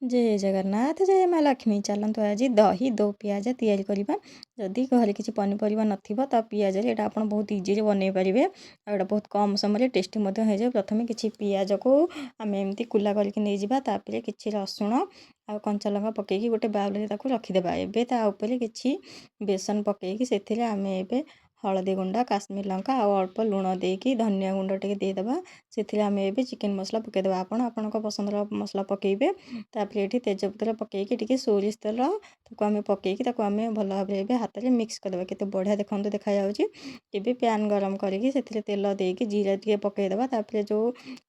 जय जगन्नाथ जय माँ लक्ष्मी चलतु आज दही दो पियाज तैयारी करवा। जदि घरे किसी पनीपरिया नथिबो तो पियाज एटा आप बहुत इजी बनई पारे और बहुत कम समय टेस्टी हो जाए। प्रथम किसी पियाज को आम एमती कुला करके नहीं जापर कि रसुण आ कंचा लंका पकईकि गोटे बाउल रखीदेवा। एबे ता उपरे किसी बेसन पकईकि से आम ए हलदी गुंडा काश्मीर लंका आ अल्प लुण देकी धनिया गुंड टे देदेबा। से आम ए चिकेन मसला पकईदेवा। आपण पसंदर मसला पकईबे। तापर ये तेजपत्र पकईकि टिके सोरिष तेल आम पकईकि आम भल भाव हाथ में मिक्स करदेवा। केते बढ़िया देखते देखा जाऊँगी। पैन गरम करके से तेल देकी जीरा टे पकईदेवा। तापर जो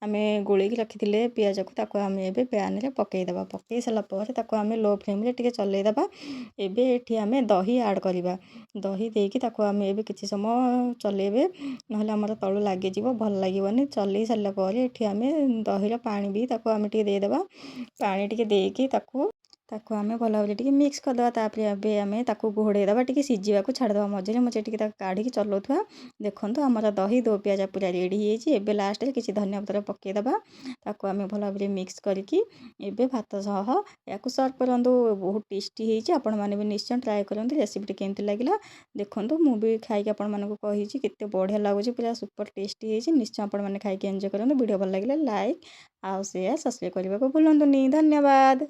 आम गोलैक रखी पियाज को आम ए पैन में पकईदेवा। पकई सारापर आम लो फ्लेम टे चलईदेवा। एबे ये आम दही आड करवा। दही देकी आम ए किसी समय चलेबे ना आमर तलू लगे भल लगे। चल सारापर ये आम दहीर पानी भी आम देदेवा। पानी टिके देकी ताकू आम भल भाव टे मिक्स करदेवा। तापर ए आम घोड़ेदेवा टे सीझा छाड़देवा। मझे मझे टे काढ़ी चलाउवा। देखो आमर दही दो पियाज पूरा रेडी है। लास्ट में किसी धनिया पत्र पकईदेवा। ताकू आम भल भाव मिक्स करके भात सह या सर्व करूँ। बहुत टेस्टी है। आपण मैंने भी निश्चय ट्राए करूँ। रेसिपी केमती लगे देखो मुझे खाई कही केते बढ़िया लगुच पूरा सुपर टेस्टी है। निश्चय आपण मैंने खाई एंजॉय करूँ। वीडियो भल लगे लाइक आउ शेयर सब्सक्राइब करने को भूलुनी। धन्यवाद।